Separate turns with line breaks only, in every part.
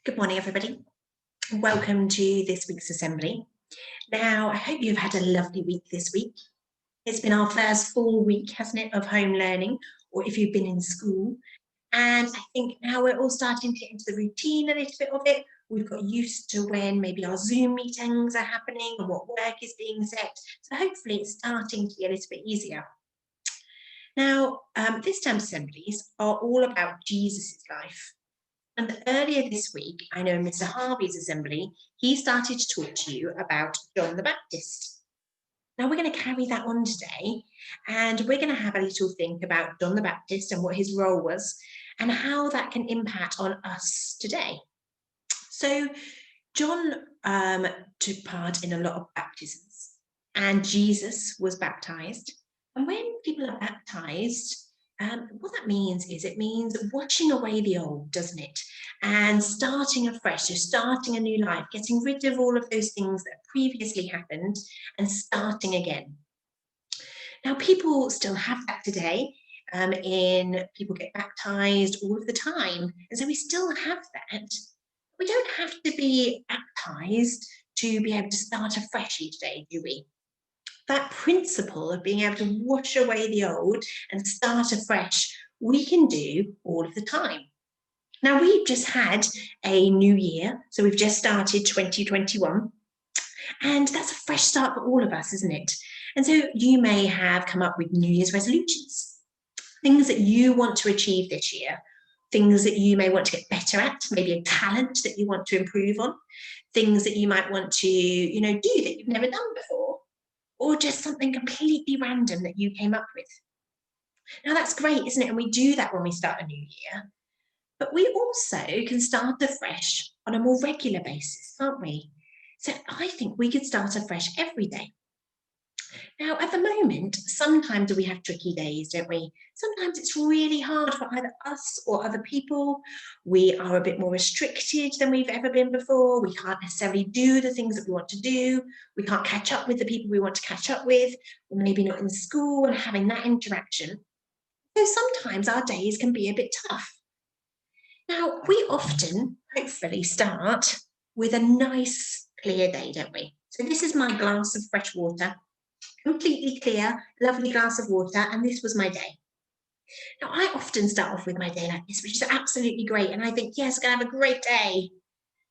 Good morning, everybody. Welcome to this week's assembly. Now, I hope you've had a lovely week this week. It's been our first full week, hasn't it, of home learning, or if you've been in school. And I think now we're all starting to get into the routine a little bit of it. We've got used to when maybe our Zoom meetings are happening and what work is being set. So hopefully it's starting to be a little bit easier. Now, this term's assemblies are all about Jesus' life. And earlier this week, I know in Mr. Harvey's assembly, he started to talk to you about John the Baptist. Now we're going to carry that on today, and we're going to have a little think about John the Baptist and what his role was, and how that can impact on us today. So John took part in a lot of baptisms, and Jesus was baptized. And when people are baptized, what that means is it means washing away the old, doesn't it? And starting afresh, so starting a new life, getting rid of all of those things that previously happened and starting again. Now, people still have that today. People get baptized all of the time. And so we still have that. We don't have to be baptized to be able to start afresh each day, do we? That principle of being able to wash away the old and start afresh, we can do all of the time. Now, we've just had a new year, so we've just started 2021, and that's a fresh start for all of us, isn't it? And so you may have come up with New Year's resolutions, things that you want to achieve this year, things that you may want to get better at, maybe a talent that you want to improve on, things that you might want to, do that you've never done before, or just something completely random that you came up with. Now that's great, isn't it? And we do that when we start a new year. But we also can start afresh on a more regular basis, can't we? So I think we could start afresh every day. Now, at the moment, sometimes we have tricky days, don't we? Sometimes it's really hard for either us or other people. We are a bit more restricted than we've ever been before. We can't necessarily do the things that we want to do. We can't catch up with the people we want to catch up with. We're maybe not in school and having that interaction. So sometimes our days can be a bit tough. Now, we often, hopefully, start with a nice, clear day, don't we? So this is my glass of fresh water. Completely clear, lovely glass of water, and this was my day. Now, I often start off with my day like this, which is absolutely great, and I think, yes, I'm going to have a great day.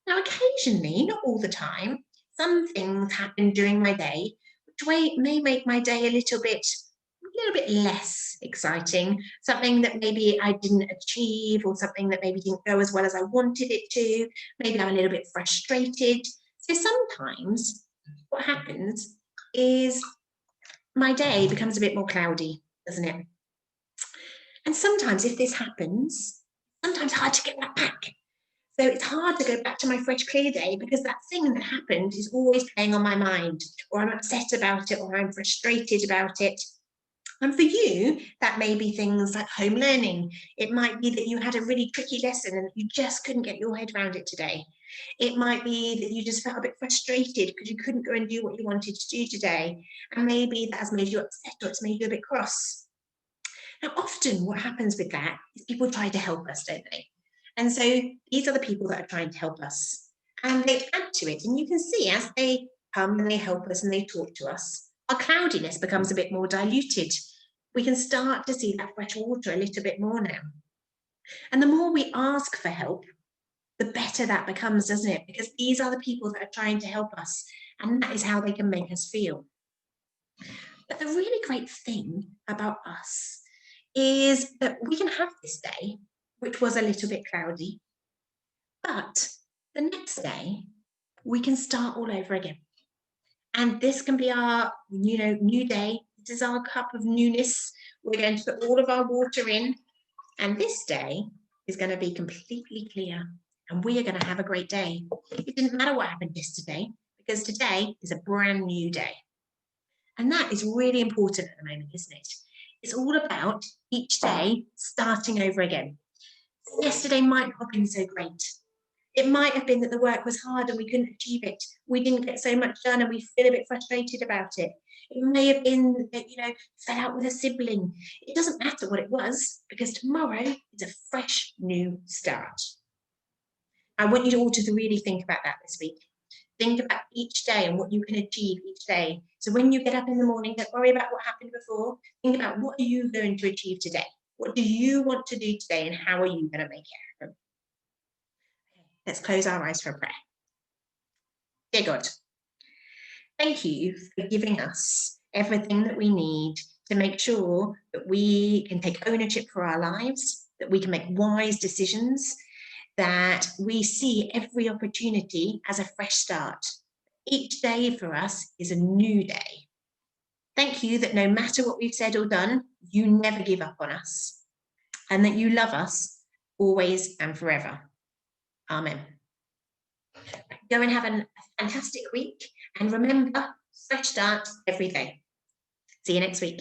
Now, occasionally, not all the time, some things happen during my day, which may make my day a little bit less exciting, something that maybe I didn't achieve, or something that maybe didn't go as well as I wanted it to. Maybe I'm a little bit frustrated. So sometimes what happens is my day becomes a bit more cloudy, doesn't it? And sometimes if this happens, sometimes hard to get that back. So it's hard to go back to my fresh, clear day because that thing that happened is always playing on my mind, or I'm upset about it, or I'm frustrated about it. And for you, that may be things like home learning. It might be that you had a really tricky lesson and you just couldn't get your head around it today. It might be that you just felt a bit frustrated because you couldn't go and do what you wanted to do today. And maybe that has made you upset, or it's made you a bit cross. Now, often what happens with that is people try to help us, don't they? And so these are the people that are trying to help us. And they add to it. And you can see as they come and they help us and they talk to us, our cloudiness becomes a bit more diluted. We can start to see that fresh water a little bit more now. And the more we ask for help, the better that becomes, doesn't it? Because these are the people that are trying to help us, and that is how they can make us feel. But the really great thing about us is that we can have this day, which was a little bit cloudy, but the next day we can start all over again. And this can be our, new day. This is our cup of newness. We're going to put all of our water in, and this day is going to be completely clear, and we are going to have a great day. It didn't matter what happened yesterday, because today is a brand new day. And that is really important at the moment, isn't it? It's all about each day starting over again. Yesterday might not have been so great. It might have been that the work was hard and we couldn't achieve it. We didn't get so much done and we feel a bit frustrated about it. It may have been that, fell out with a sibling. It doesn't matter what it was, because tomorrow is a fresh new start. I want you all to really think about that this week. Think about each day and what you can achieve each day. So when you get up in the morning, don't worry about what happened before. Think about what are you going to achieve today? What do you want to do today and how are you going to make it happen? Let's close our eyes for a prayer. Dear God, thank you for giving us everything that we need to make sure that we can take ownership for our lives, that we can make wise decisions, that we see every opportunity as a fresh start. Each day for us is a new day. Thank you that no matter what we've said or done, you never give up on us and that you love us always and forever. Amen. Go and have a fantastic week and remember, fresh start every day. See you next week.